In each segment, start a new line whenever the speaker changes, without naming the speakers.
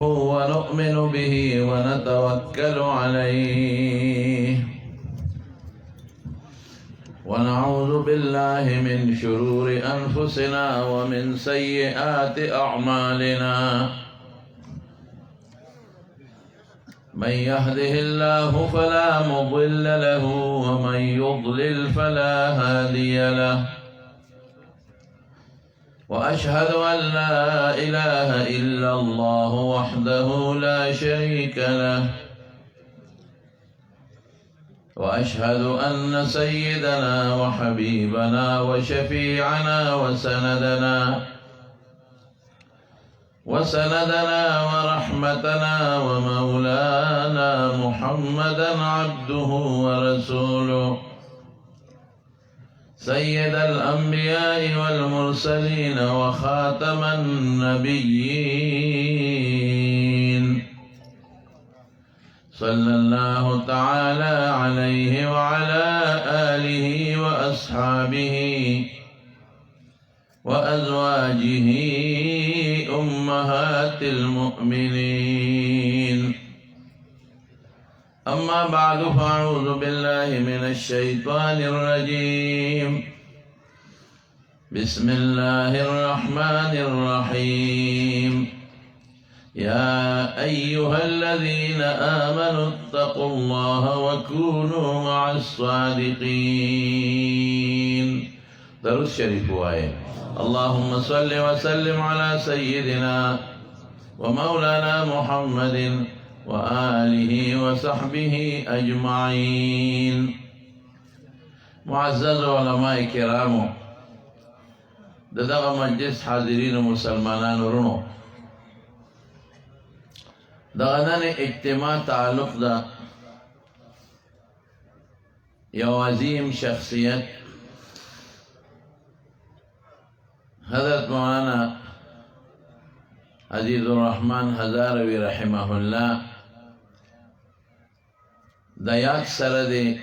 ونؤمن به ونتوكل عليه ونعوذ بالله من شرور أنفسنا ومن سيئات أعمالنا من يهده الله فلا مضل له ومن يضلل فلا هادي له وأشهد أن لا إله إلا الله وحده لا شريك له وأشهد أن سيدنا وحبيبنا وشفيعنا وسندنا ورحمتنا ومولانا محمدا عبده ورسوله سيد الأنبياء والمرسلين وخاتم النبيين صلى الله تعالى عليه وعلى آله وأصحابه وأزواجه أمهات المؤمنين أما بعد فأعوذ بالله من الشيطان الرجيم بسم الله الرحمن الرحيم يا أيها الذين آمنوا اتقوا الله وكونوا مع الصادقين درود شريف آية اللهم صل وسلم على سيدنا ومولانا محمد وآله وصحبه أجمعين معزز علماء کرامو دغه مجلس حاضرین مسلمانان ورونو دغه نن اجتماع تعلق دا یو عظیم شخصیت حضرت مولانا عزیز الرحمن هزاروی رحمه الله دا یاد سره دی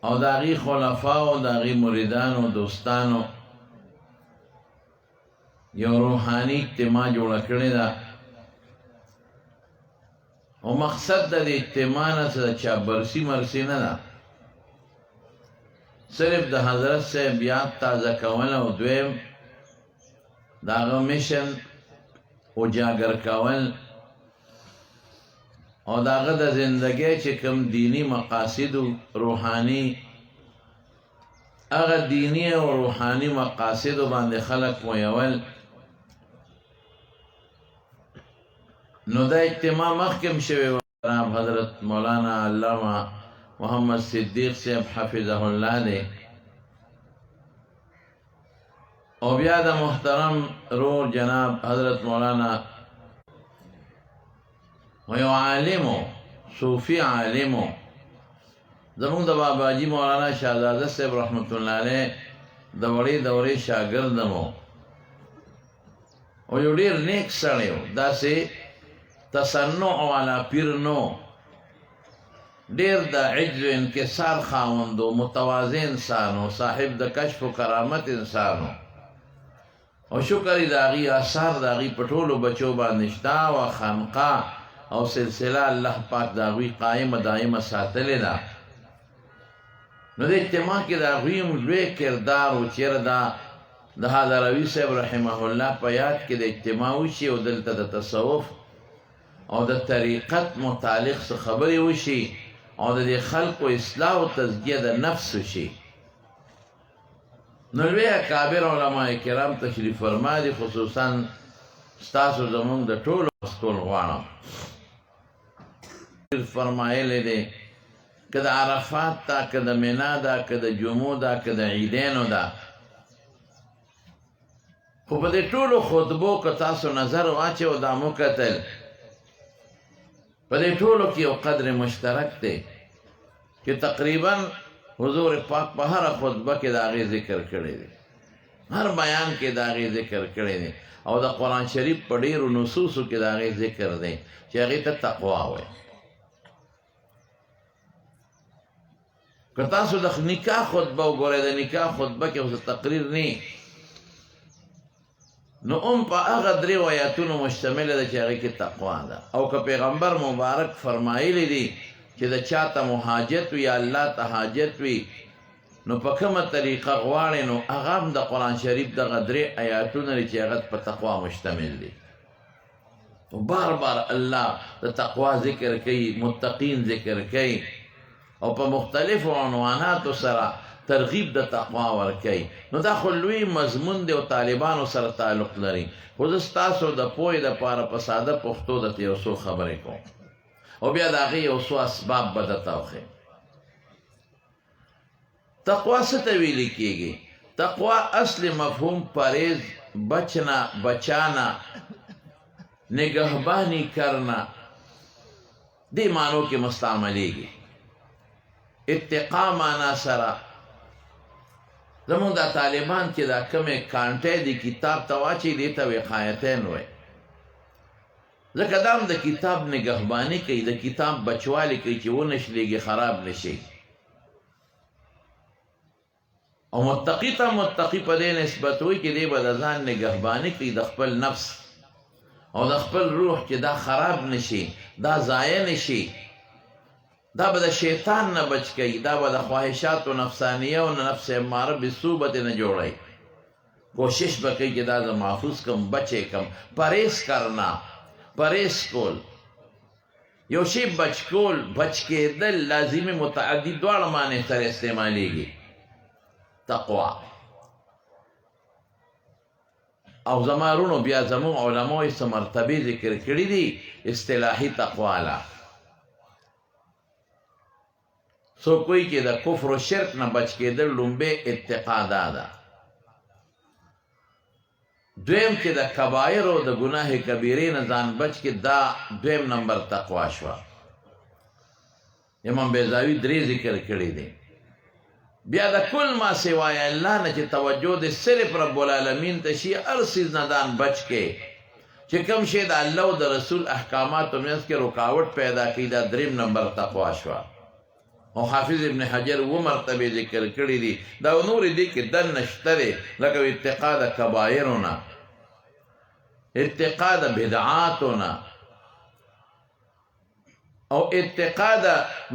او داغی خلفاء و داغی مریدان و دوستانو یو روحانی اجتماع جوړه کړې ده او مقصد د اجتماع نه څه چا برسی مرسی نه ده صرف د حضرت صاحب یاد تازه کول او دویم داغه میشن اجاگر کول او داغه د زندګۍ چې کوم دینی مقاصد او روحانی هغه دینی او روحانی مقاصد باندې خلق مویول نو دا اجتماع مخکم شوی حضرت مولانا علامه محمد صدیق صاحب حفظه الله دی او بیا د محترم رور جناب حضرت مولانا ویو عالمو صوفی عالمو زمون د باباجی مولانا شہزاده صاحب رحمت الله علیه د وړې دورې شاګردمو او یو ډیر نیک سړی و داسې تصنع والا پیر نو ډیر د عجز و انکسار خاوند و متواضع انسان و صاحب د کشف و کرامت انسان او شکر داغي آثار داغي پټولو بچو باندې شتا و خانقاه او سلسله الله پاک داغي قائم دائم ساتلې ده نو د اجتماع کې داغي لوی کردار او چیرې دا د حضروي صاحب رحمه الله په یاد کې د اجتماع وشي او دلته د تصوف او د طریقت متعلق څه خبرې وشي او د خلق او اصلاح او تزکیه د نفس وشي نو لوی اکابر علماء کرام تشریف فرما دي خصوصا ستاسو زمونږ د ټولو مسکول غواړم فرمایلی دی که د عرفات دا که د منا دا که د جمعو دا که د عیدینو دا خو په دې ټولو خطبو که تاسو نظر واچو دا مو کتل په دې ټولو کې یو قدر مشترک دی چې تقریبا حضور پاک په هر خطبه کې د هغې ذکر کړی دی هر بیان کې د هغې ذکر کړی دی او د قرآن شریف په ډېرو نصوصو کې د هغې ذکر دی چې هغې ته تقوا وایي که تاسو د نکاح خطبه وګورئ د نکاح خطبه کې اوس تقریر نه نو په هغه درې آیاتونو مشتمله ده چې هغې کې تقوا ده او که پیغمبر مبارک فرمایلی دي چې د چا ته محاجت وي یا الله ته حاجت وي نو په کومه طریقه غواړې نو هغه هم د قرآن شریف دغه درې آیاتونه دي چې هغه په تقوا مشتمل دي نو بار بار الله د تقوا ذکر کوي متقین ذکر کوي او په مختلفو عنواناتو سره ترغیب د تقوا ورکوي نو دا خو لوی مضمون دی او طالبانو سره تعلق لري خو زه ستاسو د پوهې دپاره په ساده پښتو درته یو څو خبرې کوم او بیا د هغې یو څو اسباب به درته وښیم تقوا څه ته ویلې کېږي تقوا اصل مفهوم پرهیز بچانا نگهبانی کرنا دې معنو کې مستعملیږي اتقا معنا سره زمونږ دا طالبان چې دا کومې کانټې د کتاب ته واچي دې ته وقایتین وایي ځکه دا هم د کتاب نگهباني کوي د کتاب بچوالي کوي چې ونشلېږي خراب نشي او متقی ته متقی په دې نسبت وایي چې دې به د ځان نگهباني کوي د خپل نفس او د خپل روح چې دا خراب نشي دا ضایع نشي دا به د شیطان نه بچ کوي دا به د خواهشاتو نفسانیه او نفس اماره بسو به نه جوړوي کوشش به کوي چې دا زه محفوظ کم بچې کم پرهیز کرنا پرهیز کول یو شی بچ کول بچ کېدل لازمي متعدي دواړه معنی سره استعمالیږي تقوا او زمارونو بیا زمون علماء څه مرتبه ذکر کړي دي اصطلاحي تقوا لا سو کوئی چې د کفر و شرک نه بچ کېدل لومبه اتقا ده دویم چې د کبایر او د ګناه کبیرې نه ځان بچ کې دا دویم نمبر تقوا شوه امام بیضاوي درې ذکر کړي دي بیا د کل ما سوای الله نه چې توجه د صرف رب العالمین ته شي هر څیز نه ځان بچ کې چې کوم شی د الله او د رسول احکاماتو منځ کې رکاوټ پیدا کوي دا دریم نمبر تقوا شوه او حافظ ابن حجر و مرتبه ذکر کړي دي دا نور دي کې دن نشته دی لکه اتقا د کبایرونه اتقا د بدعاتونه او اتقا د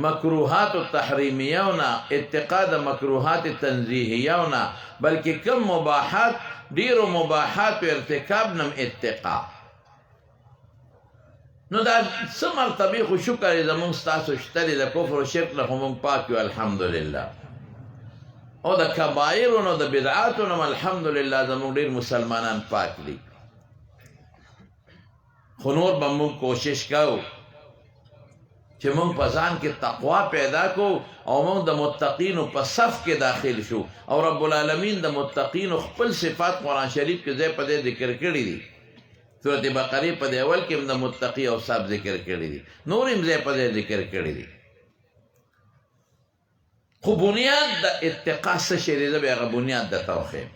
مکروهات التحریمیونه اتقا د مکروهات تنزیهیونه بلکې کم مباحات ډیرو مباحات و ارتکاب نم اتقا نو دا څه مرتبه خو شکر زمونږ ستاسو شته دی د کفر و شرک نه خو مونږ پاک یو الحمدلله او د کبایرو نو د بدعاتو نه الحمدلله زمونږ ډېر مسلمانان پاک دي خو نور به مونږ کوشش کوو چې مونږ په ځان کې تقوا پیدا کو او مونږ د متقینو په صف کې داخل شو او رب العالمین د متقینو خپل صفات قرآن شریف کې ځای په ځای ذکر کړي دي سورت بقره په دی اول کې هم د متقی او صاحب ذکر کړي دي نور هم ځای په ځای ذکر کړي دي خو بنیاد د اتقا څه شی دی زه به هغه بنیاد درته وښیم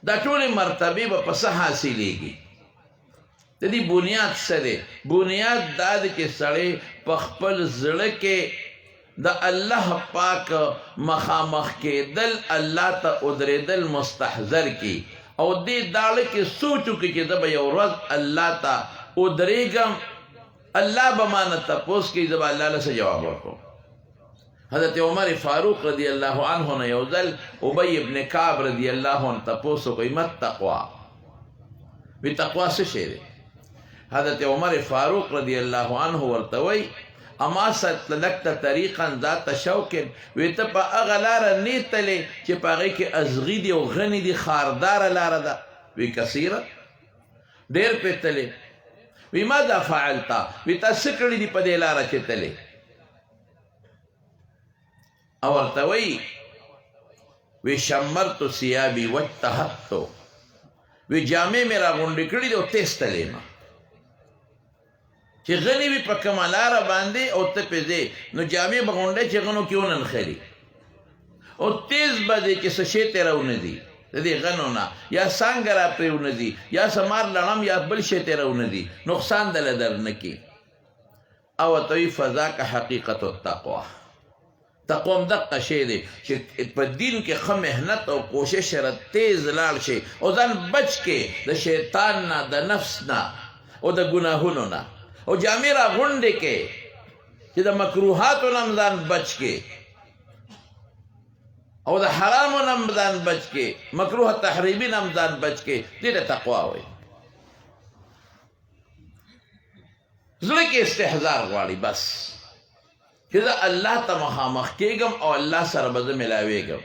دا ټولې مرتبې به په څه حاصلېږي د دې بنیاد څه دی بنیاد دا دی چې سړی په خپل زړه کې د الله پاک مخامخ کېدل الله ته ودرېدل مستحضر کی او دې داړه کې سوچ وکړي چې زه به یو ورځ الله ته ودرېږم الله به مانه تپوس کوي زه به الله له څه جواب ورکړم حضرت عمر فاروق رضی الله عنه نه یو ځل ابی ابن کعب رضی الله عنه تپوس وکړي ما تقوا وی تقوا څه شی دی حضرت عمر فاروق رضی الله عنه ورته وایي اما سلکت طریقا ذات شوق وی ته په هغه لاره نه تلې چې په هغې کې ازغي دي او غني دي خارداره لاره ده وی کثیره ډېر پې تلې وی ماذا فعلتا وی تا څه کړي دي په دې لاره چې تلې او ورته وایي وی شمرت ثیابي واجتهدت وی جامې مې راغونډې کړي دي او تیز تلې ما چې غنی وي په کومه لاره باندې او ته پې ځې نو جامې به غونډې چې غنو کې وننښلي او تیز به دی چې څه شی ته راونه ځي د دې غنو نه یا څانګه را پرې ونه ځي یا سمار لړم یا بل شی ته راونه ځي نقصان دله در نه کړي او ورته وایي فذاک حقیقت التقوا تقوا هم دقه شی دی چې په دین کې ښه محنت او کوشش سره تیز لاړ شي او ځان بچ کې د شیطان نه د نفس نه او د ګناهونو نه او جامې راغونډې کې چې د مکروهاتو نه هم ځان بچ کې او د حرامو نه هم ځان بچ کې مکروه تحریمي نه هم ځان بچ کې دې ته تقوا وایي زړه کې استحضار غواړي بس چې زه الله ته مخامخ کېږم او الله سره به زه ملاوېږم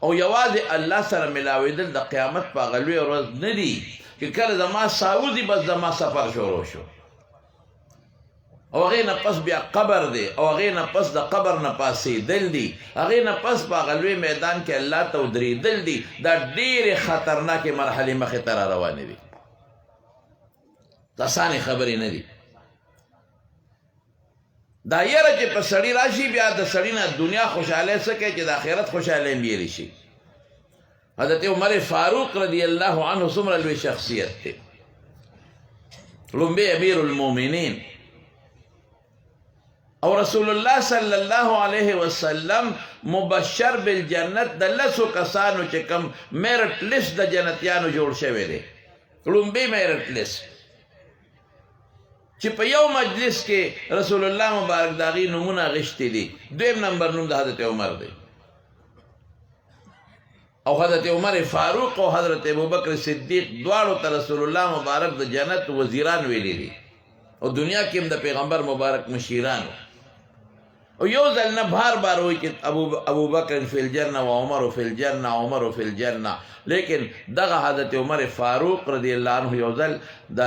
او یوازې الله سره ملاوېدل د قیامت په هغه لویه ورځ نه دي چې کله زما ساوځي بس زما سفر شروع شو او هغې نه پس بیا قبر دی او هغې نه پس د قبر نه پاسېدل دي هغې نه پس په هغه لوی میدان کې الله ته ودرېدل دي دا ډېرې خطرناکې مرحلې مخې ته را روانې دي اسانې خبرې نه دي دا یره چې په سړي راشي بیا د سړي نه دنیا خوشحالی څه کوي چې د آخرت خوشحالی هم یېرې شي حضرت عمر فاروق رضی الله عنه څومره لوی شخصیت دی لومبی امیر المؤمنین او رسول الله صلی الله علیه وسلم مبشر بالجنت د لسو کسانو چې کوم میرټ لیست د جنتیانو جوړ شوی دی لومبی میرټ لیست چې په یو مجلس کې رسول الله مبارک د هغې نومونه اخیستي دي دویم نمبر نوم د حضرت عمر دی او حضرت عمر فاروق او حضرت ابوبکر صدیق دواړو ته رسول الله مبارک د جنت وزیران ویلي دي او دنیا کې هم د پیغمبر مبارک مشیران او یو ځل نه بار بار وایي چې ابوبکر فی الجنه و عمر فی الجنه عمر فی الجنه لیکن دغه حضرت عمر فاروق رضی الله عنه یو ځل د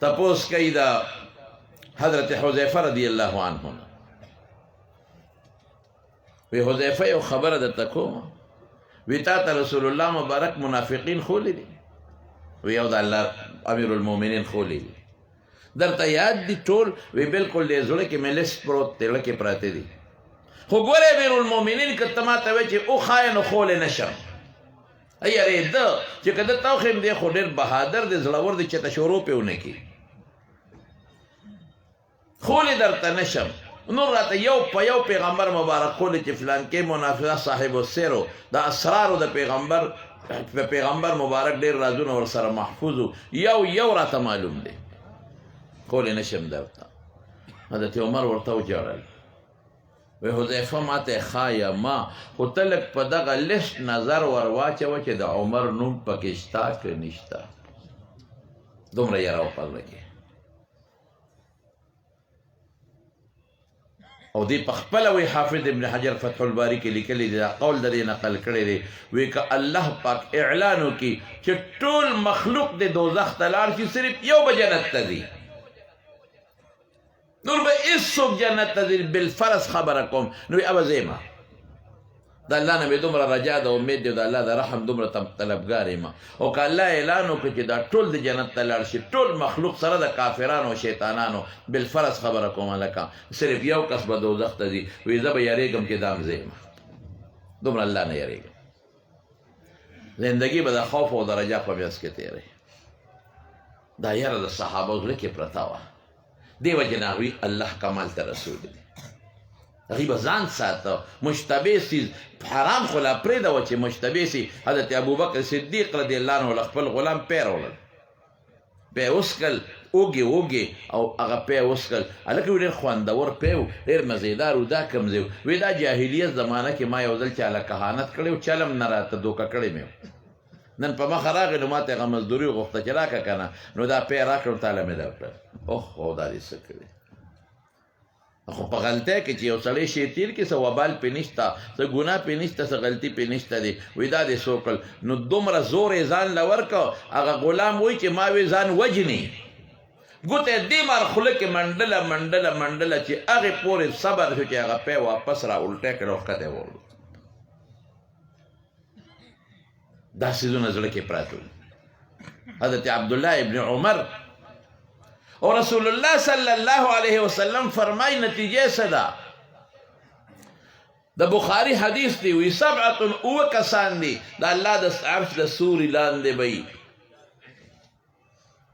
تپوس کوي د حضرت حذیفه رضی الله عنه وی حذیفه یو خبره درته کوم وی تا ته رسول الله مبارک منافقین خولی دي وی یو د الله امیر المؤمنین خولی دي درته یاد دي ټول وی بالکل دې زړه کې مې لیست پروت دی زړه کې پراته دي خو ګوره امیر المؤمنین که ته ماته وایې چې او خاین خولی نشم یارېده چې که ده تا وښیم دی خو ډېر بهادر دی زړور دی چې ته شروع پې ونه کړي خولی درته نشم نور راته یو په یو پیغمبر مبارک خولی چې فلان کې منافقه صاحب السیرو د اسرارو د پیغمبر مبارک ډېر رازونه ورسره محفوظ یو راته معلوم دی خولی نشم درته حضرت عمر ورته وجړل وی حذیفه ماته ښایه ما خو ته لږ په دغه لیست نظر ور واچوه چې د عمر نوم پکې شته که نشته دومره یره وپرله کې او دی پخپله وی حافظ ابن حجر فتح الباری کې لیکلی دی دا قول د دې نقل کړی دی وی که الله پاک اعلان وکړي چې ټول مخلوق د دوزخ ته لاړ شي صرف یو به جنت ته ځي نور به هېڅوک جنت ته ځي بالفرض خبره کوم نو وی ابه ځیمه د الله نه مې دومره رجا ده امید دی د الله د رحم دومره طلبګار یم او که الله اعلان وکړي چې دا ټول د جنت ته لاړ شي ټول مخلوق سره د کافرانو او شیطانانو بالفرض خبره کوم لکه صرف یو کس به دوزخ ته ځي وی زه به یېرېږم چې دا هم ځیمه دومره الله نه یېرېږم زندګي به د خوف او د رجا په میاس کې تېروي دا یره د صحابه زړه کې پرته وه دې وجې نه هغوی الله کمال ته رسول دي هغوی به ځان ساته مشتبه سیز حرام خو لا پرېږده چې مشتبه سي حضرت ابوبکر صدیق رضی الله عنه له خپل غلام پی راوړل پی وسکل اوږې او هغه پی وسکل هلکه وی ډېر خوندور پی و ډېر مزېدار و دا کوم ځای وی دا جاهلیت زمانه کې ما یو ځل چاله کهانت کړی و چل هم نه راته دوکه کړی مې نن په مخه راغی نو ماته هغه مزدوري وغوښته چې راکړه که نه نو دا پی راکړم تاله مې درکړه اوهو دا دې څه کړي خو په غلطۍ کې چې یو سړی شی تیر کې څه وبال پې نشته څه ګناه پې نشته څه غلطي پې نشته دی وایي دا دې څه وکړل نو دومره زور یې ځان له ورکړه هغه غلام وایي چې ما وی ځان وجني ګوته یې دې مار خوله کې منډله چې هغې پورې صبر شو چې هغه پی واپس را الټی کړه او ښکته یې وړو دا څیزونه زړه کې پراته حضرت عبدالله ابن عمر اور رسول الله صلی الله علیه وسلم فرمای نتیجه صدا د بخاری حدیث دی وی سبعه او کسان دی د الله د عرش د سوري لاندې وي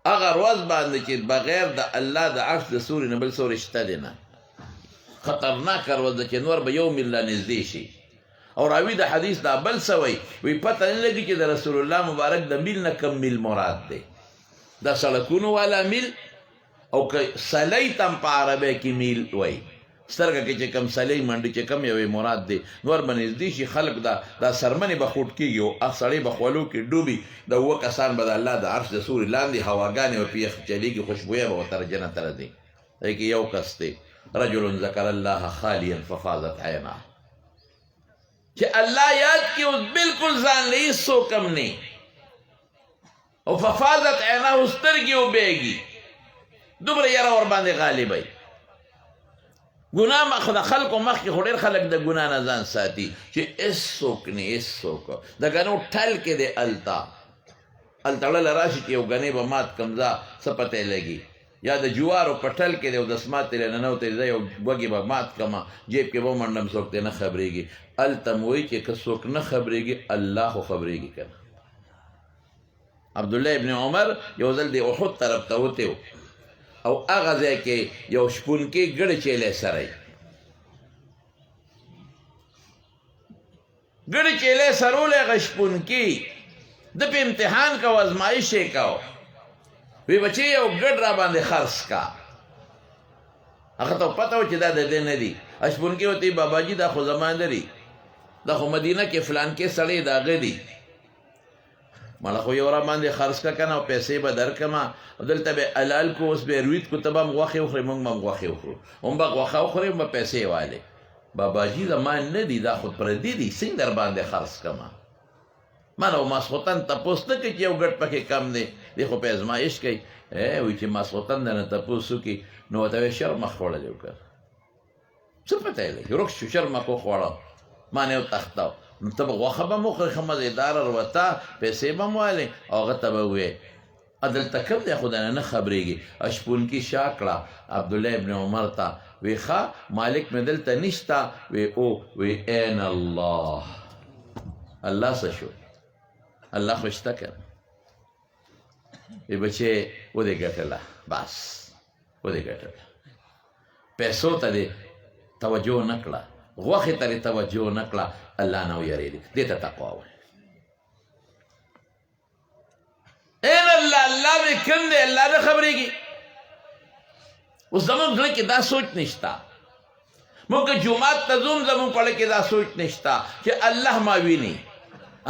هغه ورځ باندې چې بغیر د الله د عرش د سوري نه بل سوري شته دی نه خطرناک ورځ ده چې نور به 1 میل نږدې شي. او راوي د حدیث دا بل سوی وی پته نه لګي چې د رسول الله مبارک د میل نه کم میل مراد دی، دا سړکونو والا میل او که سلی تم په عربی کې میل وی، سترګه کې چې کم سلی منډي چې کم یوې مراد دی، نور به نږدې شي. خلک دا سرمنې به خوټ کېږي او هغه سړی به خولو کې ډوبي، د 2 کسان به د الله د عرش د سوري لاندې هواګانې ورپې یخ چلیږي، خوشبویه به ورته جنت ته راځي. دی کې یو کس دی رجل ذکر الله خالیا ففاضت عیناه، چې الله یاد کی اوس بالکل ځان له هیڅ کم نه او ففاضت عیناه سترګې وبهږي، دومره یاره ور باندې غالبوي. ګناه مخ د خلکو مخکې خو ډېر خلک د ګناه نه ځان ساتي چې هېڅوک نه هېڅوک د ګنو ټل کې دی الته التړله راشي چې یو ګنې به مات کم ځه څه پته لګي، یا د جوارو په ټل کې دی او دسمات ترې ننوتی زه یو وږې به مات کړمه جیب کې به ومنډم څوک ترې نه خبرېږي. هلته م وایي چې که څوک نه خبرېږي الله خو خبرېږي که نه. عبدالله ابن عمر یو ځل د احد طرف ته وتی و او هغه ځای کې یو شپونکي ګړې چیلی سره ګړې چیلی سرولی هغه شپونکي د په امتحان کو ازمایش یې کو، وی بچې یو ګډ را باندې خرڅ کا. هغه ته پته و چې دا د دې نه دي. شپونکي ورته بابا جي دا خو زما نه دي، دا خو مدینه کې فلان کې سړی د هغه دي، ماله خو یو را باندې خرڅ کا که نه او پیسې به درکړمه، دلته به حلال کو، اوس به روید کو، ته به هم غوښې وخورې موږ به هم غوښې وخورو، هم به غوښه وخورې هم به پیسې والې. بابا جي زما نه دي، دا خو پردي دي، څنګه در باندې خرڅ کړمه. ما نه ماسخوتن تپوس نه کوي چې یو ګډ پکې کم دی، دی خو په ازمایش کوي. وایي چې ماسخوتن درنه تپوس وکړي نو ورته وایي شرمخ خوړلی وکړه، څه پته یې لګي، ورک شو شرمخ وخوړه، ما نه وتښتاو. نو ته به غوښه به م وخورې، ښه مزېداره روته، پیسې به م والې او هغه ته به ووایې دلته کوم دی خو دنه نه خبرېږي. شپونکي شا کړه عبدالله ابن عمر ته، وی ښه مالک مې دلته نشته، وی او وی این الله، الله څه شو، الله خو شته که وی بچې ودې ګټله، بس ودې ګټله، پیسو ته دې توجه نه کړه، غوښې ته دې توجه نه کړه، الله نه ویرېدې، دې ته تقوا وایي. این الله، الله مې کوم دی، الله نه خبرېږي. اوس زمونږ زړه کې دا سوچ نشته، موږ که جومات ته ځو زمونږ په زړه کې دا سوچ نشته چې الله ما ویني.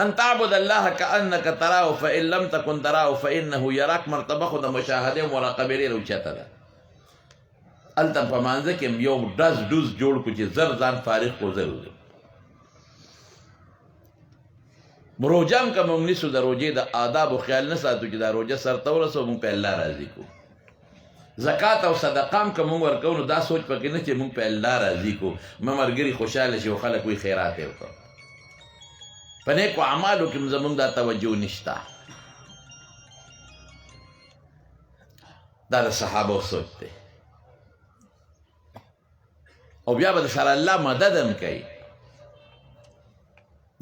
ان تعبد الله كأنك تراه فإن لم تكن تراه فإنه يراك، مرتبه خو د مشاهده او مراقبه ډېره اوچته ده. هلته په مانځه کې یو ډز جوړ کړو چې زر ځان فارغ کړو، زر وځو. روژه هم که موږ نیسو، د روژې د آدابو خیال نه ساتو چې دا روژه سر ته ورسو موږ په الله راضي کړو. زکات او صدقه هم که موږ ورکوو نو دا سوچ پکې نه چې موږ په الله راضي کړو، مه ملګري خوشحاله شي او خلک وایي خیرات یې وکړو. په نیکو اعمالو کې زمونږ دا توجه نشته. دا د صحابو سوچ دی. او بیا به د سره الله مدد هم کوي.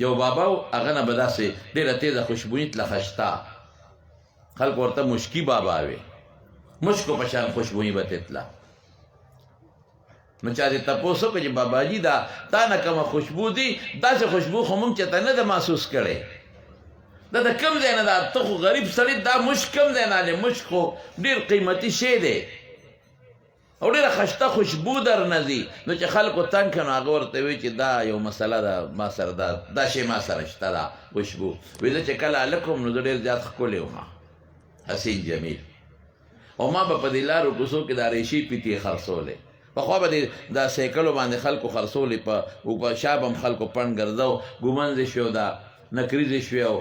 یو بابا و هغه نه به داسې ډېره تیزه خوشبویي تله خشته، خلکو ورته مشکي بابا وی، مشکو په شان خوشبویي به تله. نو چا دې تپوس وکړه چې بابا جي دا تا نه کومه خوشبو دي، داسې خوشبو خو موږ چېرته نه ده محسوس کړی، دا د کوم ځای نه ده، ته خو غریب سړی، دا مشک کوم ځای نه دی، مشک خو ډېر قیمتي شی دی او ډېره خشته خوشبو در نه ځي. نو چې خلکو تنګ کړه نو هغه ورته وایي چې دا یو مسله ده، ما سره دا شی ما سره شته ده خوشبو. وایي زه چې کله هلک وم نو زه ډېر زیات ښکلی وم، حسین جمیل، او ما به په دې لارو کوڅو کې دا ریشې پیتې خرڅولې. پخوا به دا سایکلو باندې خلکو خرڅولې، په شا به هم خلکو پڼ ګرځو، ګومنځې شو، دا نکریزې شوې او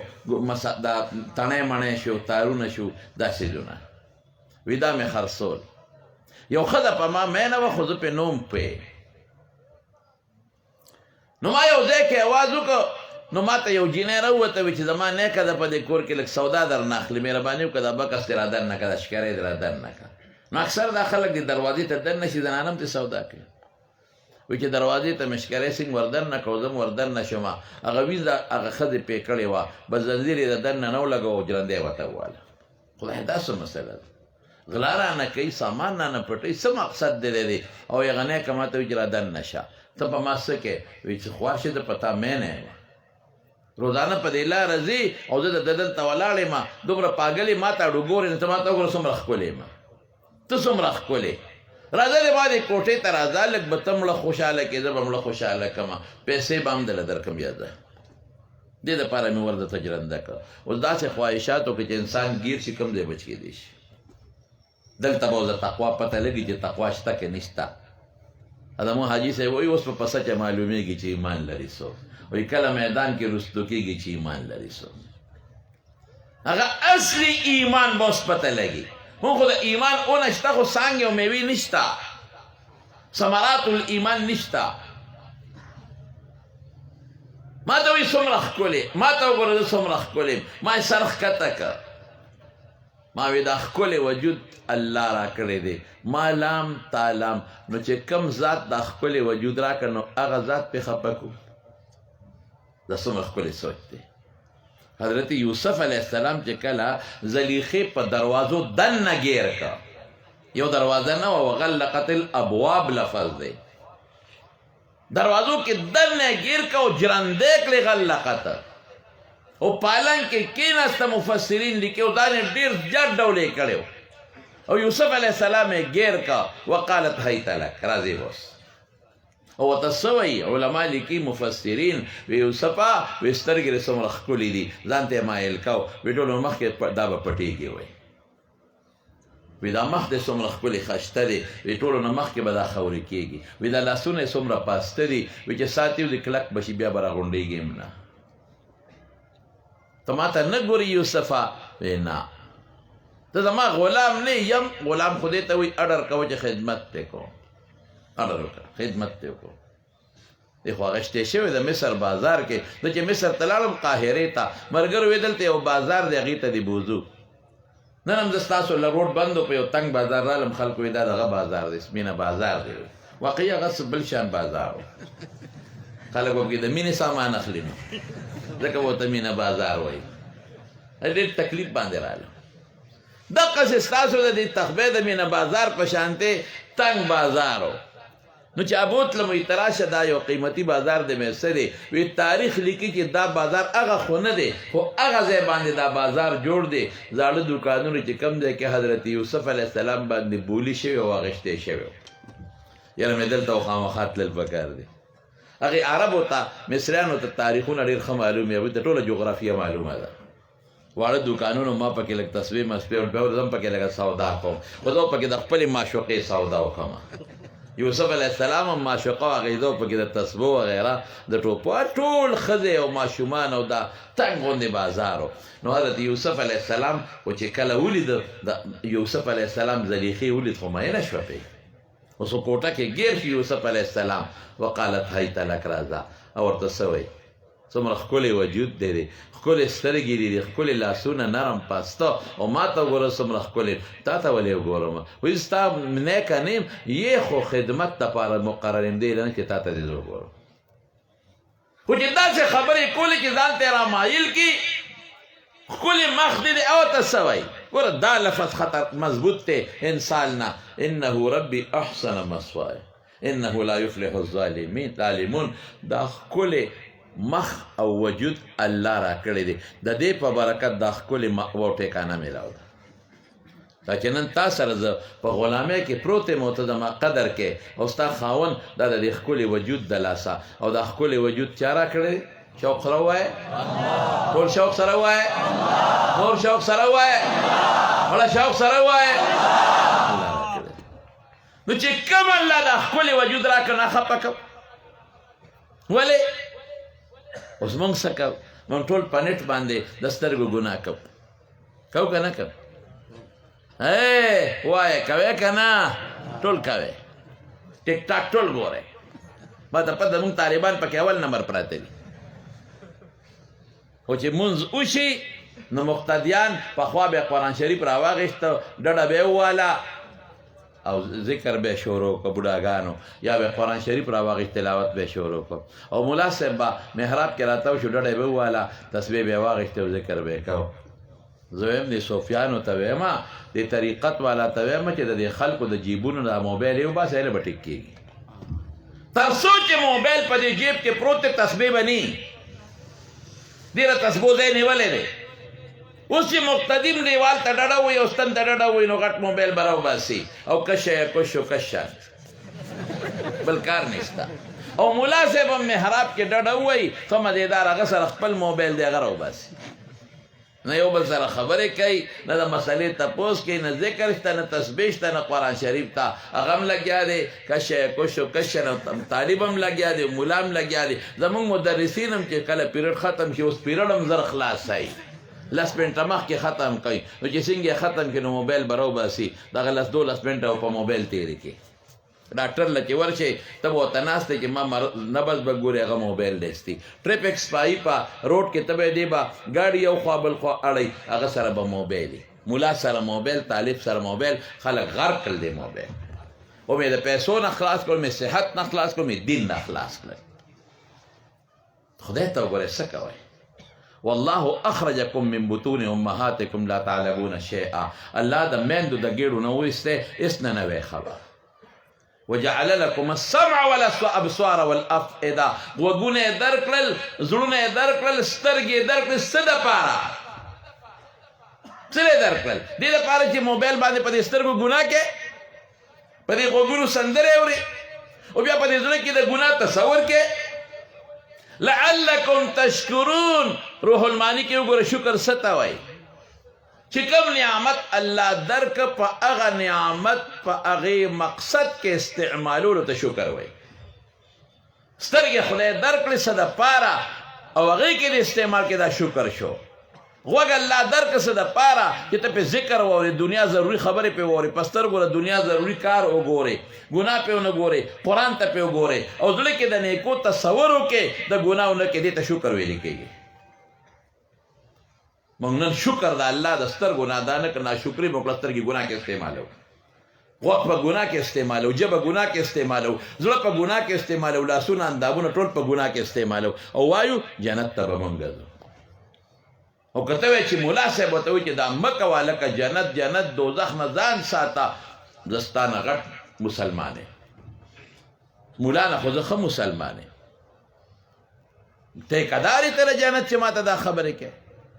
دا تڼۍ مڼۍ شو، تارونه شو، دا څیزونه. وی دا مې خرڅول. یو ښځه په ما مینه وه خو زه پې نوم پې. نو ما یو ځای کې اواز وکړ، نو ما ته یو جینۍ راووته وی چې زما نیکه ده په دې کور کې لږ سودا در نه اخلي، مهرباني وکړه دا بکس دې را در نه کړه، دا شکرۍ دې را در نه کړه. نو اکثر دا خلک د دروازې ته دن نه شي، زنانه هم ترې سودا کوي. وایي چې دروازې ته مې شکرۍ څنګه وردن نه کړو، زه م وردن نه شوم. هغه ویزه هغه ښځې پې کړې وه، بس زنځیر یې د دن نه نه ولګو او جرندی ورته وواله. خدای دا څه مسله ده. غلا رانه کوي سامان رانه پټوي څه مقصد دی دی او یې غنی که ما ته وایي چې را دننه شه ته په ما څه کې وایي چې خواشه ده په تا مینه یم روزانه په دې لاره ځي او زه د دلته ولاړ یم دومره پاګل ما ته اړو ګورې نو ته ما ته وګوره څومره ښکلې یم ته څومره ښکلې راځه د ما دې کوټې ته راځه لږ به ته مړه خوشحاله کړې زه به مړه خوشحاله کړم پیسې به هم دله درکړم یاده دې دپاره مې ور درته جرنده کړه اوس داسې خواهشاتو کې چې انسان ګیر شي کوم ځای بچ کېدی شي دلته به اوس د تقوا پته لګي چې تقوا شته که نشته زموږ حاجي صاحب وایي اوس په پسه چې معلومیږي چې ایمان لري څوک وایي کله میدان کې رستو کېږي چې ایمان لري څوک هغه اصلي ایمان به اوس پته لګي مونږ خو د ایمان اونه شته خو څانګې او میوې نشته ثمرات الایمان نشته ما ته وایي څومره ښکلې ما ته وګوره زه څومره ښکلې یم ما یې سر ښکته کړ ما وی دا ښکلی وجود الله را کړی دی ما لام تالام نو چې کم ذات دا ښکلی وجود را کړ نو هغه ذات پې خفه کړو دا څومره ښکلی سوچ دی حضرت یوسف علیه السلام چې کله زلیخې په دروازو دننه ګیر کړ یو دروازه نه وه وغلقت الابواب لفظ دی دروازو کې دننه ګیر کړ او جرندې کړې غلقت او پالنګ کې کېناسته مفسرین لیکي او دا یې ډېر زیات ډول یې کړی او یوسف علیه السلام یې ګیر کا وقالت هیت لک راځې اوس او ورته څه وایي علما لیکي مفسرین وی یوسفه وی سترګې دې څومره ښکلي دي ځان ته یې مایل کو وی ټولو مخکې دا به پټېږي وایي وی دا مخ دې څومره ښکلي خشته دی وی ټولو نه مخکې به دا خاورې کېږي وی دا لاسونه یې څومره پاسته دي وی چې سات یو دې کلک به شي بیا به راغونډېږي هم نه ته ما ته نه ګورې یوسفه وی نه ته زما غلام نه یم غلام خو دې ته وایي اډر کوه چې خدمت پې کوم اډر وکړه خدمت پې وکړو دی خو هغه شتې شوی د مصر بازار کې زه چې مصر ته لاړم قاهرې ته ملګرو وی دلته یو بازار دی هغې ته دې بوځو نن هم زه ستاسو له روډ بند په یو تنګ بازار رالم خلکو وی دا دغه بازار دی مینه بازار دی واقعي هغه څه بل شان بازار و خلک به پکې د مینې سامان اخلي نو ځکه ورته مینه بازار وایي ډېر تکلیف باندې رالم دقسې ستاسو د دې تخبې د مینه بازار په شانتې تنګ بازار و نو چې ابوتلم وی تراشه دا یو قیمتي بازار د مې څه دی وی تاریخ لیکي چې دا بازار هغه خو نه دی خو هغه ځای باندې دا بازار جوړ دی زاړه دوکانونه چې کم دی کې حضرت یوسف علیه السلام باندې بولی شوي او اخیستی شوي یاره مې دلته خامخا تلل پکار دی هغې عربو ته مصریانو ته تاریخونه ډېر ښه معلوم وي هغوی ته ټوله جغرافیه معلومه ده واړه دوکانونو ما پکې لږ تصویر مسپې زه هم پکې لږه سودا کوم خو زه پکې د خپلې معشوقې سودا وکړم یوسف علیه السلام هم معشوقه و هغې زه پکې د تسبو وغیره د ټوپو ټول ښځې او ماشومان او دا تنګ غوندې بازار و نو حضرت یوسف علیه السلام خو چې کله ولید د یوسف علیه السلام زلیخې ولید خو مینه شوه پې اوس خو کوټه کې ګیر شي یوسف علیه السلام وقالت هیت لک راځه او ورته څه وایي څومره ښکلی وجود دی دی ښکلې سترګې دي دي ښکلې لاسونه نرم پاسته او ما ته وګوره څومره ښکلې تا ته ولې وګورم وایي ستا نیکه نیم یې خو خدمت دپاره مقرر یم دی نه چې تا ته دې زه وګورم خو چې داسې خبرې کولې چې ځان ته یې رامایل کړي ښکلې مخ دې دی او ته څه وایي ګوره دا لفظ خطر مضبوط دی انسان نه انه ربي احسن مثوای انه لا يفلح الظالمون دا ښکلې مخ او وجود الله را کړی دی د دې په برکت دا ښکلې مأوه او ټیکانه میلاو ده دا چې نن تا سره زه په غلامۍ کې پروت یم او ته زما قدر کې او ستا خاوند دا د دې ښکلې وجود د لاسه او دا ښکلې وجود چا را کړی دی شوق سره ووایه ټول شوق سره ووایه نور شوق سره ووایه بله شوق سره ووایه الله را کړی نو چې کوم الله دا ښکلې وجود را کړ نه خفه کوم ولې اوس مونږ څه کوو مونږ ټول په نېټ باندې د سترګو ګناه کوو که نه کوو وایه کوې که نه ټول کوې ټیک ټاک ټول ګورئ ما ته پته مونږ طالبان پکې اول نمبر پراته دي خو چې مونځ وشي نو مقتدیان پخوا بیا قرآن شریف راواغېسته ډډه به یې وواله او ذکر به شروع کو بوډاګانو یا به قرآن شریف راواغېست تلاوت به شروع کو او ملا صاحب به محراب کې راتاو شو ډډه به وواله تسبیح به یې واغېستې او ذکر به یې کو زه هم دې صوفیانو ته وایم دې طریقت والا ته وایم چې د دې خلکو د جیبونو دا موبایل یو باسې هله به ټیک کېږي تر څو چې موبایل په دې جیب کې پروت دی تسبیح به نی ډېره تسبو ځای نیولی دی اوس چې مقتدیم دیوال ته ډډه وي او ستن ته ډډه وي نو غټ موبایل به راوباسي او کشه کشو کشه بل کار نشته او ملا صاحب هم محراب کې ډډه ووایي ښه مزېدار هغه سره خپل موبایل دی هغه راوباسي نه یو بل سره خبرې کوي نه د مسلې تپوس کوي نه ذکر شته نه تسبیح شته نه قرآن شریف ته هغه هم لګیا دی کشه کشو کشه نه طالب هم لګیا دی ملا هم لګیا دی زمونږ مدرسین هم چې کله پیریډ ختم شي اوس پیریډ هم زر خلاصوي لس منټه مخکې ختم کوي نو چې څنګه یې ختم کړي نو موبایل به راوباسي دغه لس 12 منټه په موبایل تېرې کړي ډاکټر له چې ورشي ته به ورته ناست دی چې ما نبض به ګوري هغه موبایل ډیستی ټریفک سپایي په روډ کې ته به دی به ګاډي یو خوا بل خوا اړی هغه سره به موبایل ملا سره موبایل طالب سره موبایل خلک غرق کړل دی موبایل او مې د پیسو نه خلاص کړل مې صحت نه خلاص کړل مې دین نه خلاص کړل خدای ته وګورئ څه کوئ والله اخرجکم من بطون امهاتکم لا تعلمون شیئا الله د میندو د ګېډو نه وایستی هېڅ نه نوی خبر وجعل لكم السمع والابصار والافئده غوږونه یې درکړل زړونه یې درکړل سترګې یې درکړل څه دپاره څه یې درکړل دې دپاره چې موبایل باندې په دې سترګو ګناه کې په دې غوږونو سندرې اوري او بیا په دې زړه کې د ګناه تصور کې لعلکم تشکرون روح المانی کې وګوره شکر څه ته وایي چې کوم نعمت الله درک په هغه نعمت په هغې مقصد کې استعمالولو ته شکر وایي سترګې خدای درکړې څه دپاره او هغې کې د استعمال کې دا شکر شو غوږ الله درکړه څه دپاره چې ته پې ذکر واورې دنیا ضروري خبرې پې واورې په سترګو د دنیا ضروري کار وګورې ګناه پې ونه ګورې قرآن ته پې وګورې او زړه کې د نیکو تصور وکړې د ګناه ونه کې دې ته شکر ویلې کېږي موږ نن شکر د الله د سترګو نه ادا نه کړه ناشکري موږ سترګې ګناه کې استعمالو غوږ په ګناه کې استعمالو ژبه ګناه کې استعمالو زړه په ګناه کې استعمالو لاسونه اندامونه ټول په ګناه کې استعمالو او وایو جنت ته به موږ ځو او که ته وایې چې ملا صاحب ورته وایي چې دا مه کوه لکه جنت جنت دوزخ نه ځان ساته زه ستا نه غټ مسلمان یم ملا نه خو زه ښه مسلمان یم ټیکهدار یې ته د جنت چې ما ته دا خبرې کوې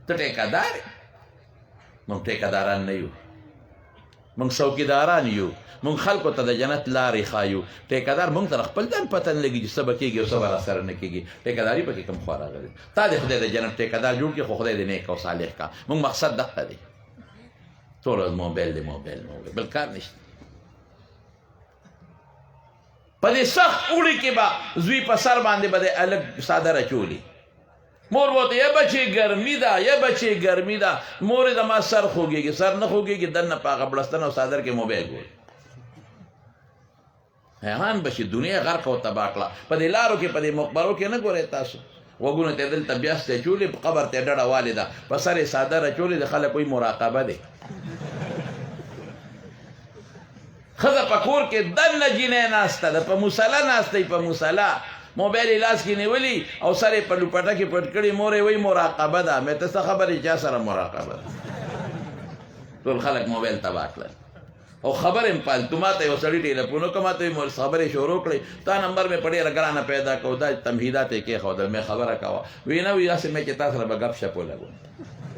ته ټیکهدار یې موږ ټیکهداران نه یو موږ څوکیداران یو موږ خلکو ته د جنت لارې ښایو ټیکهدار موږ ته خپل ځان پته نه لګي چې څه به کېږي او څه به راسره نه کېږي ټیکهداري پکې کوم خوا راغلی تا د خدای د جنت ټیکهدار جوړ کړي خو خدای د نیک او صالح کا موږ مقصد دغه دی ټول ورځ موبایل دی موبایل موبایل بل کار نشته په دې سخت اوړي کې به زوی په سر باندې به د الګ څادر اچولي مور بوته یا بچی ګرمي ده یا بچی ګرمي ده مور د ما سر خوږېږي سر نه خوږېږي دننه په هغه بړستن او څادر کې موبایل ګوري حیران بشي دنیا غرق او تباه کړه په دې لارو کې په دې مقبرو کې نه ګورئ تاسو غوږونه ته دلته بیاسته اچولې په قبر ته ډډه والې ده په سر یې څادر اچولې د خلک وایي مراقبه دی ښځه په کور کې دننه جینۍ ناسته ده په مصله ناسته په مصله موبایل یې لاس کې نیولي او سر یې په لوپټه کې پټ کړي مور یې وایي مراقبه ده مې ته څه خبرې چا سره مراقبه ده ټول خلک موبایل تباه کړل او خبر ام پالتو ما ته یو سړي ټیلیفون وکړ ما ته یې مور خبرې شروع کړې تا نمبر مې په ډېره ګرانه پیدا کړو دا تمهیدات یې کېښودل مې خبره کوه وی نه وي داسې مې چې تا سره به ګپ شپ ولګو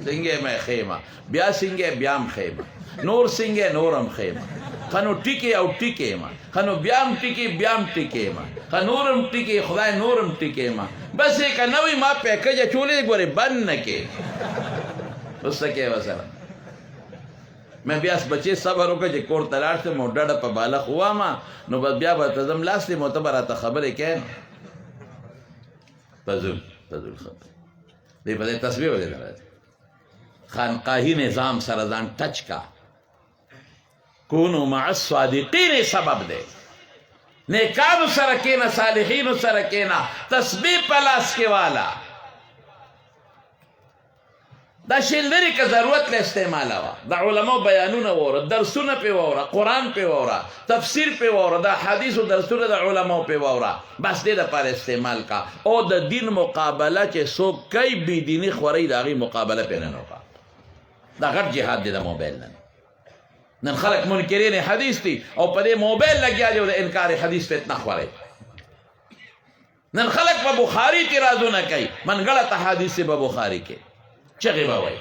څنګه مې ښیمه بیا څنګه بیا هم ښیمه نور څنګه نور هم ښیمه ښه نو ټیکې او ټیکې ما ښه نو بیا هم ټیکې بیا هم ټیکې ما ښه نور هم ټیکې خدای نور هم ټیکې ما بس یې که نه وي ما پیکج اچولی ګورې بند نه کې اوس څه کې ورسره مې بیا بچې صبر وکړه چې کور ته لاړ شم او ډډه په بالغ ووامه نو بس بیا به ته ځم لاس دې مو ته به راته خبرې کوې فضول خبرې دې په دې تصویر ودې راځي خانقاهي نظام سره ځان ټچ کا کونو مع الصادقین سبب دی نیکانو سره کېنه صالحینو سره کېنه تسبیح په لاس کې والا دا شی لري که ضرورت له استعماله وه د علماو بیانونه واوره درسونه پې واوره قرآن پې واوره تفسیر پې واوره د حدیثو درسونه د علماو پې واوره بس دې دپاره استعمال کا او د دین مقابله چې څوک کوي بېدیني خورئ د هغې مقابله پې نه وکړه دا غټ جهاد دی د موبایل نن خلک منکرین حدیث دي او په دې موبایل لګیا دي او د انکار حدیث فتنه خوري نن خلک په بخاری اعتراضونه کوي منګړه حدیث په بخاری کې چغې به وایي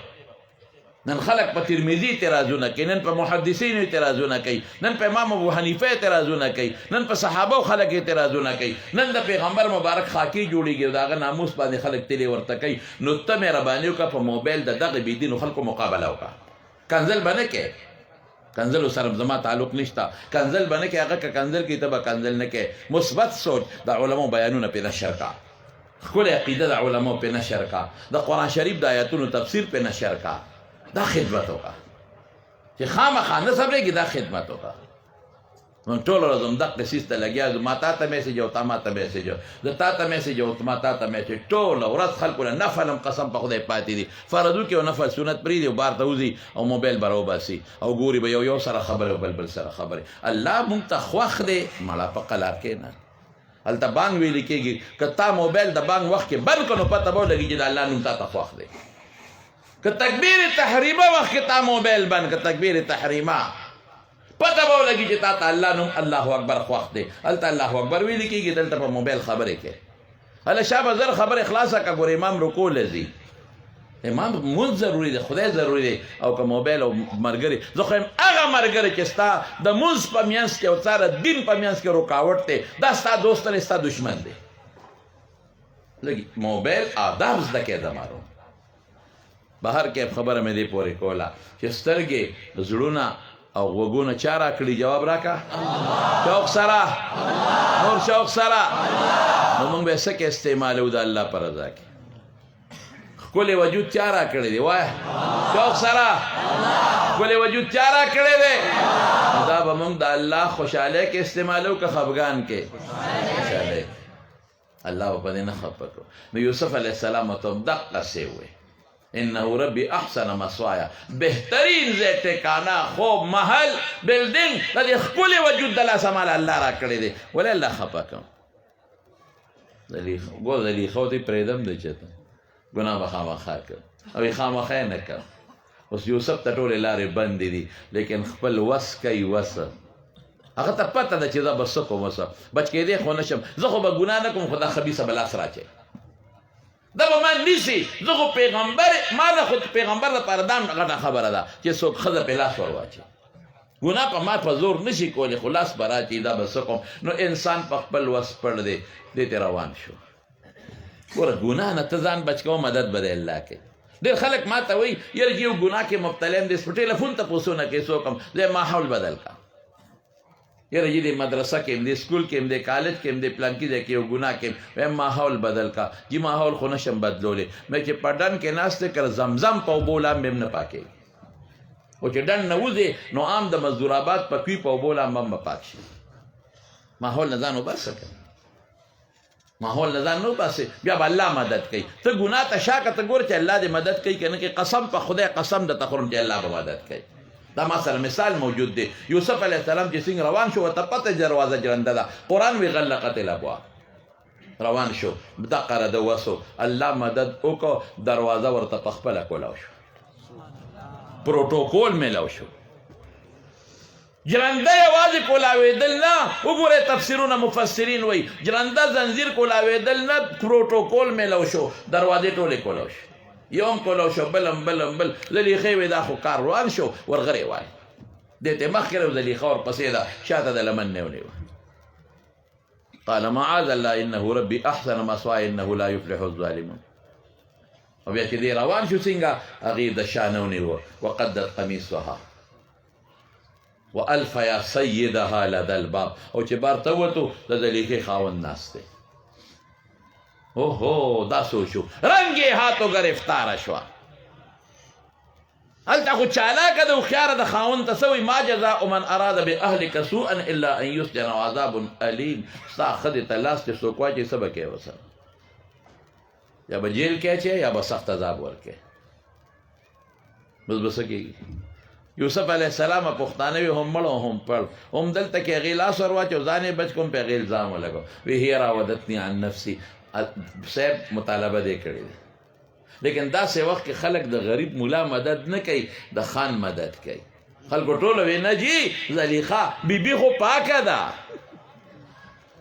نن خلق په ترمذی اعتراضونه کوي نن په محدثین اعتراضونه کوي نن په امام ابو حنیفه اعتراضونه کوي نن په صحابه خلک اعتراضونه کوي نن د پیغمبر مبارک خاکی جوړیږي داغه ناموس باندې خلک تلی ورته کوي نو ته مهرباني وکړه په موبایل د دغه بيدینو خلکو مقابله وکړه کنزل باندې کې کنزل سره زما تعلق نشته کنزل باندې کې هغه کنزل کې تبه کنزل نه کې مثبت سوچ د علماء بیانونه په نشر کا خپل عقیده د علماء په نشر کا د قران شریف د آیاتونو تفسیر په نشر کا دا خدمت ہوگا کہ خامخا نه صبرېږي دا خدمت ہوگا نو ټول ورځ همدغه سیس ته لګیا ما تا ته میسج او تا ما ته میسج زه تا ته میسج او ما تا ته میسج ټول ورځ خلکو له نفل هم قسم په خدای پاتې دي فرضو کې او نفل سنت پرېږدي او بار ته وځي او موبایل به راوباسي او ګوري به یو سره خبرې او بل سره خبرې الله مونږ ته خوښ دی مړه په قلار کې نه هلته بانګ ویلې کېږي که تا موبایل د بانګ وخت کې بند کړو پته به ولګي چې د الله نوم تا ته خوښ دی که تکبیر تحریمه وخت کې تا موبایل بند که تکبیر تحریمه پته به ولګي چې تا ته الله نوم الله اکبر خوښ دی هلته الله اکبر ویلې کېږي دلته په موبایل خبرې کې هله شابه زر خبرې خلاصه که ګوره امام رکوع لځي امام مونځ ضروري دی خدای ضروري دی او که موبایل او ملګري زه خو یم هغه ملګری چې ستا د مونځ په منځ کې او ستا د دین په منځ کې رکاوټ دی دا ستا دوست دی ستا دشمن دی لږ موبایل آداب زده کې دمارو بهر کې خبره مې دې پورې کوله چې سترګې زړونه او غوږونه چا راکړي جواب راکړه شوق سره نور شوق سره نو موږ به څه کې استعمالو د الله په رضا کې ښکلی وجود چا راکړی دی وایه شوق سره ښکلی وجود چا راکړی دی دا به موږ د الله خوشحالۍ کې استعمالو که خفګان کې خوشحالۍ الله به په دې نه خفه کړو نو یوسف علیه السلام ته هم دقسې ووایي انه ربی احسن مسوایا بهترین ځای ټکانه خوب محل بلډینګ د دې ښکلي وجود د لاسه مال الله را کړی دی ولې الله خفه کړم ګور زلیخا ته یې پرېږدم دی چې ته ګناه به خامخا کړم او یې خامخا یې نه کړم اوس یوسف ته ټولې لارې بندې دي لیکن خپل وس کوي وس هغه ته پته ده چې زه به څه کوم وسه بچ کېدی خو نه شم زه خو به ګناه نه کوم خو دا خبیثه به لاس راچوي دا به من نیسي زه خو پیغمبر ما نه خو پیغمبر لپاره دا غټه خبره ده چې څوک ښځه پې لاس ور واچي ګناه په ما په زور نشي کولی خو لاس به راچي دا به څه کوم نو انسان په خپل وس پړ دی دې ته روان شو ګوره ګناه نه ته ځان بچ کوه مدد به د الله کوي ډېر خلک ما ته وایي یاره چې یو ګناه کې مبتلا یم دې په ټیلیفون تپوسونه کوي څوک هم زه ماحول بدل کا یاره چې دې مدرسه کې هم دې سکول کې هم دې کالج کې هم دې پلانکي ځای کې یو ګناه کې وایم ماحول بدل کا جی ماحول خو نشم بدلولی مې چې په ډن کې ناست دی که زمزم په اوبو لامب هم نه پاکېږي او چې ډن نه وځې نو عام د مزدور آباد په کوي په اوبو لامب هم به پاک شي ماحول نه ځان وباسه که ماحول نه ځان نه وباسې بیا به الله مدد کوي ته ګناه ته شا که ته ګوره چې الله دې مدد کوي که نه کې قسم په خدای قسم درته خورم چې الله به مدد کوي دا ما سره مثال موجود دی یوسف علیه السلام چې څنګه روان شو ورته پته دروازه جرنده ده قرآن وی غلقت الابواب روان شو دقره د وسو الله مدد وکړو دروازه ورته په خپله کولاو شو پروتوکول میلاو شو جرنده یوازې کولاوېدل نه وګورئ تفسیرونه مفسرین وایي جرنده زنځیر کولاوېدل نه پروتوکول میلاو شو دروازې ټولې کولاو شو یوم کولاو شو بلم بل زلیخې وې دا خو کار روان شو ورغرې وایي دې ته مخکې و زلیخه ورپسې ده شاته د لمن نه ونیوه قال معاذ الله انه ربي احسن مثواي انه لا يفلح الظالمون او بیا چې دې روان شو څنګه هغې د شا نه ونیوه وقدت قمیصها والف یا سیدها لدى الباب او چې بار ته وتو د زلیخې خاوند ناست دی اوهو دا سوچو رنگ هاتو گرفتار شوا هلته خو چالاکه د هوښیاره د خاوند ته څه وایي ما جزاء من اراد باهلک سوءا الا ان یسجن عذاب الیم ستا ښځې ته لاس چې څوک واچوي څه به کوې ورسره یا به جیل کې اچوې یا به سخت عذاب ورکوې بس به څه کېږي یوسف علیه السلام پښتانه وي هم مړ او هم پړ هم دلته کې هغې لاس ور واچو ځان یې بچ کوم په هغې الزام ولګو وی هي راودتني عن نفسي صاحب مطالبه دې کړې ده لیکن داسې وخت کې خلک د غریب مولا مدد نه کوي د خان مدد کوي خلکو ټوله وی نه جی زلیخا بیبي خو پاکه ده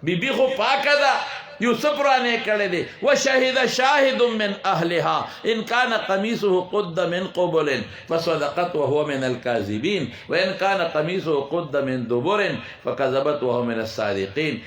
بیبي خو پاکه ده یوسف رانه کړی دی وشهد شاهد من اهلها ان كان قميصه قد من قبل فصدقت وهو من الكاذبين وان كان قميصه قد من دبر فكذبت وهو من الصادقين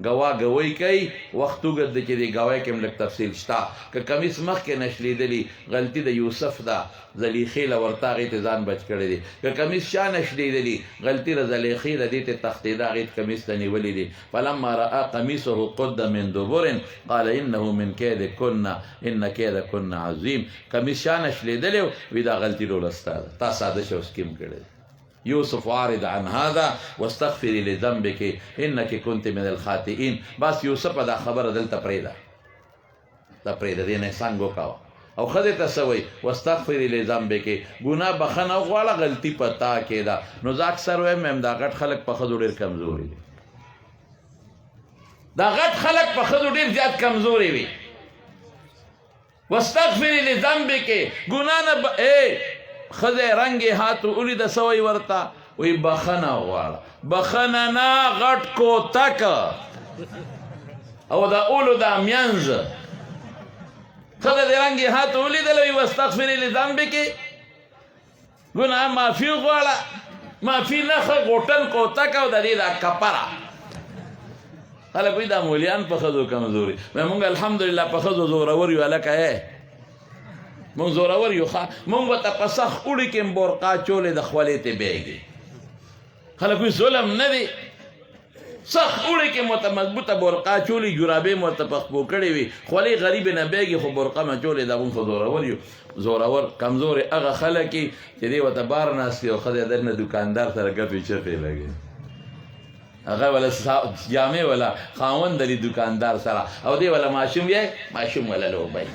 گواه گوی کوي وخت وګد چې دی گواهی کې لږ تفصیل شته که کمیس مخکې نشلیدلی غلطي د یوسف ده زلیخې له ورته هغې ته ځان بچ کړی دی که کمیس شا نشلیدلی غلطي د زلیخې له دې ته تښتېده هغې ته کمیس ته نیولی دی فلما رأى قمیصه قد من دبر قال انه من کیدکن ان کیدکن عظیم کمیس شا نشلیدلی وی دا غلطي ټوله ستا ده تا ساده شو سکیم کړی يوسف عارض عن هذا واستغفري لذنبك انك كنت من الخاطئين بس يوسف دا خبر دلته پریدا دا پریدا دې نه څنګه کاو او خدای ته سوي واستغفري لذنبك ګناه بخنه غواړه غلطي پتا کېدا نو ځکه سره مم دا غټ خلک په خدو ډیر کمزوري دي دا غټ خلک په خدو ډیر زیات کمزوري وي واستغفري لذنبك ګناه نه خزه رنگی هاتو اولی د سوی ورتا وی بخنه غواړه بخنه نه غټ کو تک او دا اولو دا مینز خزه د رنگی هاتو اولی دلوی واستغفری لذنبک گناه معافی غواړه معافی نه غوټن کو تک او د دې دا کپره خلک وی دا مولیان په خزو کمزوري مونږ الحمدلله په خزو زورور یو الکه مونږ زورور یو مونږ ورته په سخ اوړي کې برقا چولې د خولې ته بیږي خلک وی ظلم نه دی سخ اوړي کې مو ته مضبوطه برقا چولې جرابې مو ته پخپو کړې وي خولې غریب نه بیږي خو برقا ما چولې دا مونږ زورور یو زورور کمزور هغه خلک چې دی ورته بار ناستي او خدای درنه دکاندار سره ګپې چپې لګي هغه ولا جامې ولا خاوند لري دکاندار سره او دی ولا ماشوم یې ماشوم ولا لوبای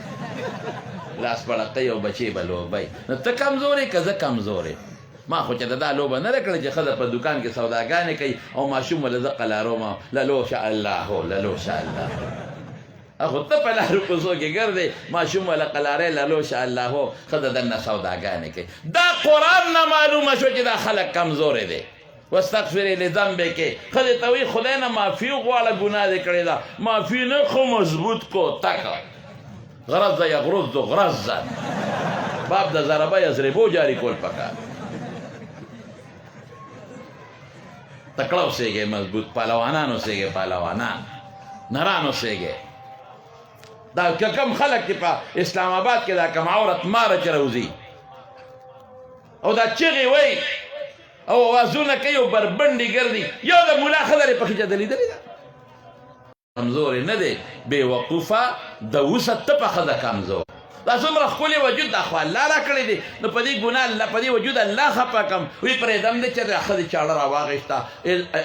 لاس پړقې او بچي بلوبای نو ته کمزورې که زه کمزورې ما خو چې دا لوبه نه کړې چې ښځه په دکان کې سوداګانې کوي او ماشوم ولا زه قلاروم للو شاء الله للو شاء الله اخو ته په لارو کوڅو کې ګرځې ماشوم ولا قلارې للو شاء الله ښځه دننه سوداګانې کوي دا قرآن نه معلومه شو چې دا خلک کمزورې دی واستغفري لذنبك ښځې ته وایي خدای نه معافي غواړه ګناه دې کړې ده معافي نه خو مضبوط کو تک غرض یغرض غرضا باب د ضربه یضربو جاری کول پکار تکړه اوسېږي مضبوط پهلوانان اوسېږي پهلوانان نران اوسېږي دا کم خلک چې په اسلام آباد کې دا کم عورت ماره چې راوځي او دا چغې وایي او اوازونه کوي او بربنډې ګرځي یو د ملا خبرې پکې چې لیدلې ده کمزورې نه دی بې وقوفه د وسط ته په ښځه کمزور دا څومره ښکلی وجود دا خو الله راکړی دی نو په دې ګناه په دې وجود الله خفه کړم وی پرېږدم دی چې د ښځې چاړه راواغېسته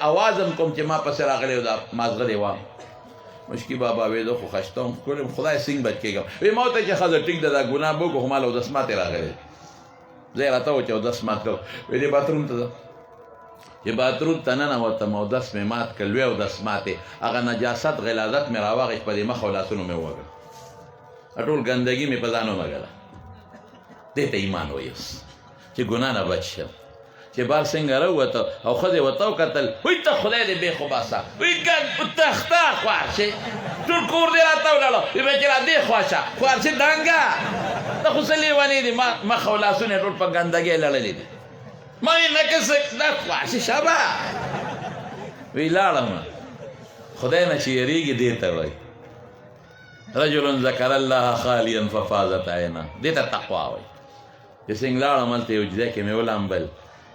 اواز هم کوم چې ما پسې راغلی و دا مازغلې وم مشکي بابا وی زه خو خشته یم ښکلی یم خدای څنګه بچ کېږم وی ما ورته چې ښځه ټیک ده دا ګناه به وکړو خو ما له اودس ماتې راغلی زه یې راته و چې اودس مات کړو وی دې باتروم ته ځه چې باتروم ته ننوتم اودس مې مات کړ لوی اودس ماتې هغه نجاست غلاظت مې راواغېست په دې مخ او لاسونو مې ووږل ټول ګندګي مې په ځان ومږله دې ته ایمان ویوس چې ګناه نه بچ شم چې بار څنګه راووته او ښځې ورته وکتل وایي ته خدای دې بې خو باسه وایي تخته خوارشې ټول کور دې راته ولاړو وایي بچې را دې خوا شه خوارشې دنګه ته خو څه لیونې دي مخ او لاسونه ټول په ګندګۍ لړلې دي ما یې نه کسه دا خوارشې شابه وایي لاړم خدای نه چې یېرېږي دې ته وایي رجل ذکر الله خالیا ففاضت عینه دې ته تقوا وایي چې څنګه لاړم هلته یو ځای کې مې ولامبل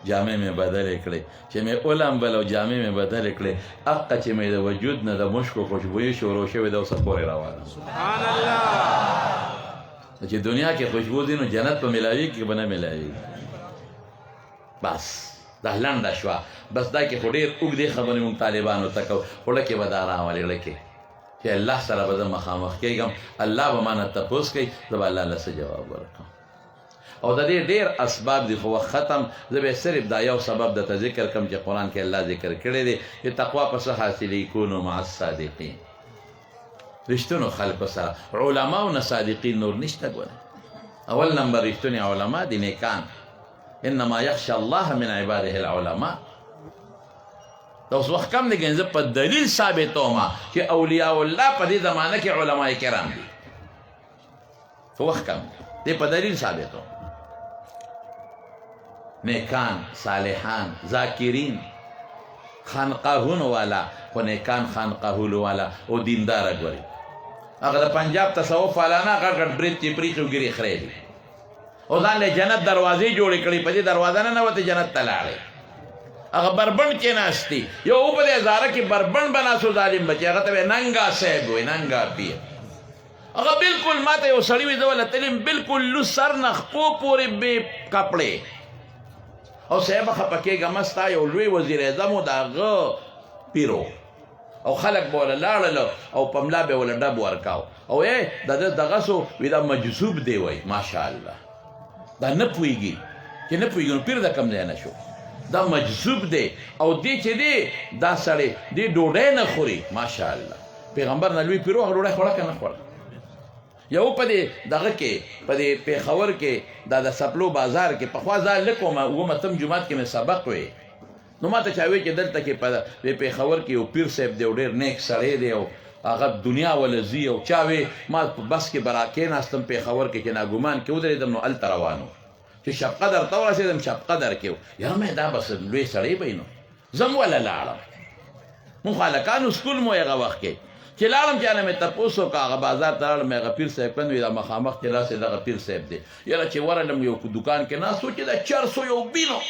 جامې مې بدلې کړې چې مې ولامبل او جامې مې بدلې کړې حقه چې مې د وجود نه د مشکو خوشبویي شروع شوې ده اوس پورې روانه سبحان الله چې دنیا کې خوشبو دي نو جنت په ملاوي کې به نه ملاوي بس دا لنډه شوه بس دا کې خو ډېر اوږدې خبرې مونږ طالبانو ته کوو خوله کې به دا راولې زړه کې چې الله سره به زه مخامخ کېږم الله به مانه تپوس کوي زه به الله له څه جواب ورکړم او د دې ډېر اسباب دي خو وخت ختم زه به صرف دا یو سبب درته ذکر کړم چې قرآن کې الله ذکر کړی دی چې تقوا په څه حاصلې کونو مع الصادقین رښتونو خلکو سره علماو نه صادقین نور نشته ګوره اول نمبر رښتونی علما دي نیکان انما یخشى الله من عباده العلماء دا اوس وخت کم دی ګنې زه په دلیل ثابتوم چې اولیاء الله په دې زمانه کې علما کرام دي په وخت کم دی په دلیل ثابتوم نیکان صالحان ذاکرین خانقاهونو والا خو نیکان خانقاهونو والا او دیندار ګوري هغه د پنجاب تصوف والا نه غټ غټ برید چې پریښ او ګیرې خرې دي او ځان له جنت دروازې جوړې کړې په دې دروازه نه ننوتې جنت ته لاړې هغه بربند کې ناستي یو په دې هزاره کې بربند به ناست و ظالم بچی هغه ته به ننګا صاحب وایي ننګا پیر هغه بالکل ما ته یو سړي وي زه ولتلم بالکل لوس سر نه خپو پورې بې کپړې او صاحب خفه کېږه مستا یو لوی وزیر اعظم و د هغه پیرو او خلک به وله لاړل او په ملا به یې وله ډب ورکاو او د ده دغه سو وي دا مجذوب دی وایي ماشاءالله دا نه پوهېږي چې نه پوهېږي نو پیر د کوم ځای نه شو دا مجذوب دی او دی چې دی دا سړی دی ډوډۍ نه خوري ماشاءالله پیغمبر نه لوی پیرو هغه ډوډۍ خوړه که نه خوړه یو په دې دغه کې په دې پېښور کې دا د سپلو بازار کې پخوا ځان لږ وم اووم اتم جومات کې مې سبق وی نو ما ته چا وی چې دلته کې په پېښور کې یو پیر صاحب دی او ډېر نیک سړی دی او هغه دنیا وله ځي او چا وی ما په بس کې به راکېناستم پېښور کې چې ناګومان کې ودرېدم نو هلته روان و چې شب قدر ته ورسېدم شب قدر کې و یاره مې دا بس لوی سړی به نو زم وله لاړم مونږ هلکانو سکول مو هغه وخت کې چې لاړم چې هله مې تپوس وکړه هغه بازار ته لاړم هغه پیر صاحب کن وي دا مخامخ کې راسې دغه پیر صاحب دی یاره چې ورغلم یو دوکان کې ناست و چې دا چرسو یو بینو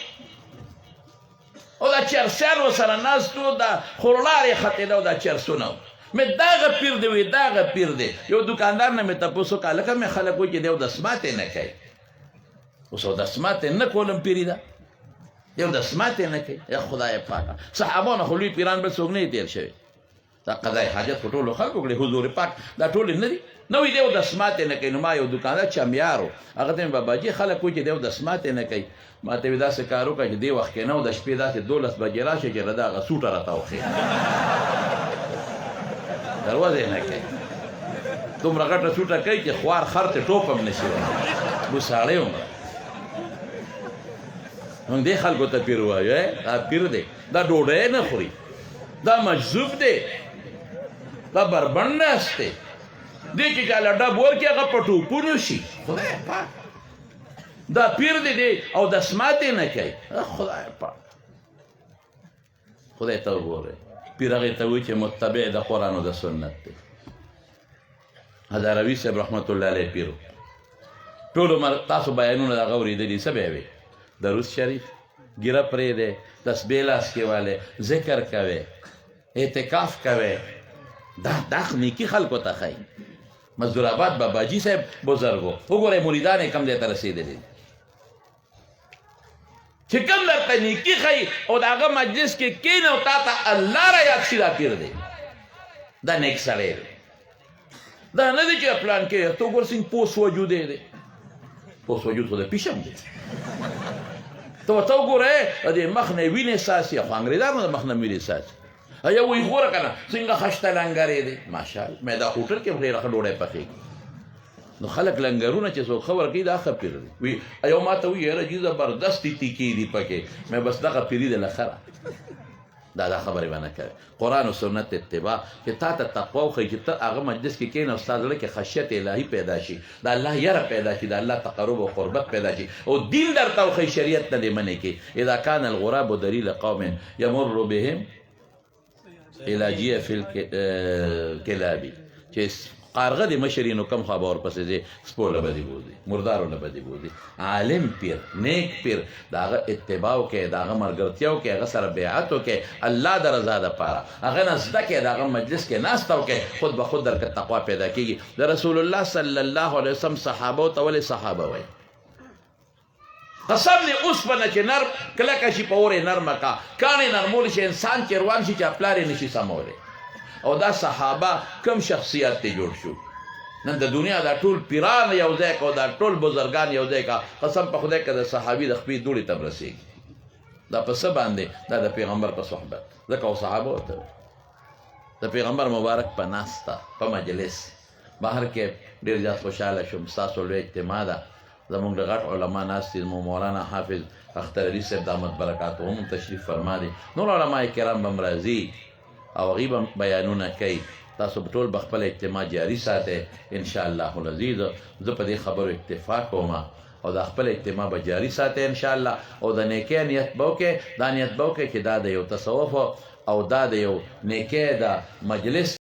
او دا چرسیان ورسره ناست و دا خورلار یې ختېده او دا چرسونه مې دغه پیر دی وي دغه پیر دی یو دوکاندار نه مې تپوس وکړه هلکه مې خلک وایي چې دی اودسمات یې نه کوي اوس اودسمات یې نه کولم پیري ده دی اودسمات یې نه کوي یا خدای پاکه صحابانو خو لوی پیران بل څوک نه تېر شوی دا قضای حاجت خو ټولو خلکو کړې حضور پاک دا ټولې نه دي نه وي دی اودسمات یې نه کوي نو ما یو دوکاندار چمیار و هغه ته مې باباجي خلک وایي چې دی اودسمات یې نه کوي ما ته وي داسې کار وکړه چې دې وخت کې نه و د شپې داسې 12 بجې راشي چې د هغه سوټه راته وښیي دروازه یې نه کوي دومره غټه سوټه کوي چې خوار خر ته ټوپ هم نشي وهلی ګوساړی عمره موږ دې خلکو ته پیر وایو دا پیر دی دا ډوډۍ نه خوري دا مجذوب دی دا بربند ناست دی دې چې چا له ډب ورکړي هغه په ټوپونو شي خدای پاک دا پیر دی او دسمات یې نه کوي خدای پاک خدای ته وګورئ پیر هغې ته وایي چې متبع د قرآن او د سنت دی هزاروي صاحب رحمت الله علیه پیرو ټول عمر تاسو بیانونه د هغه اورېدلي څه به یې وي درود شریف ګیره پرېږدی تسبیح لاس کې والی ذکر کوئ اعتکاف کوئ دا نیکي خلکو ته ښایي مزدور آباد باباجي صاحب بزرګ و وګورئ مریدان یې کم ځای ته رسېدلي چې کوم درته نیکي ښایي او د هغه مجلس کې کښېنه او تا ته الله را یاد شي دا پیر دی دا نیک سړی دی دا نه دی چې پلان کې ته وګوره څنګه پوس وجودی دی پوس وجود خو د پیشم دی ته ورته وګوره د مخ نه وینې څاڅي خو انګریزانو د مخ نه وینې څاڅي یو وایي ګوره که نه څنګه خشته لنګرې دی ماشاءالله معده هوټل کې ډېره ښه ډوډۍ پخېږي نو خلک لنګرونه چې څوک ښه ورکوي دا ښه پیر دی وي یو ما ته وایي یاره جي زبردستې تیکې دي پکې مې بس دغه پیري دی لخره دا خبرې به نه کوي قرآن و سنت اتباع چې تا ته تقوا وښایي چې ته هغه مجلس کې کښېنه او ستا زړه کې خشیت الهي پیدا شي د الله یره پیدا شي د الله تقرب او قربت پیدا شي او دین درته وښایي شریعت نه دې منې کې اذا کان الغراب دلیل قوم یمر بهم الى جیف الکلاب چې قارغه د مشري نو کم خوا به ورپسې ځې سپو له به دې بوځي مردارو له به دې بوځي عالم پیر نیک پیر د هغه اتباع وکړئ د هغه ملګرتیا وکړئ هغه سره بیعت وکړئ الله د رضا دپاره هغه نه زده کړئ د هغه مجلس کې ناسته وکړئ خود به خود درکه تقوا پیدا کېږي د رسول الله صلی الله علیه وسلم صحابو ته ولې صحابه وایي قسم دې اوسپنه چې نرم کلکه شي په اور یې نرمه کا کاڼې نرمولی شي انسان چې روان شي چې پلار یې نشي سمولی او دا صحابه کم شخصیت ته جوړ شو نن د دنیا دا ټول پیران یو ځای کا دا ټول بزرګان یو ځای کا قسم په خدای که د صحابي د خپې دوړې ته رسېږي دا په څه باندې دا د پیغمبر په صحبت ځکه او صحابه ورته د پیغمبر مبارک په ناسته په مجلس بهر کې ډېر زیات خوشحاله شوم ستاسو لوی اجتماع ده زمونږ د غټ علما ناست دي زمونږ مولانا حافظ اختر علي صاحب دامت برکاتو هم تشریف فرما دي نور علما کرام به هم راځي او هغوی به بیانونه کوي تاسو به ټول به خپل اجتماع جاري ساتئ انشاءالله العزیز زه په دې خبرو اکتفا کوم او دا خپل اجتماع به جاري ساتئ انشاءالله او د نیکۍ نیت به وکړئ دا نیت به وکړئ چې دا د یو تصوف او دا د یو نیکۍ د مجلس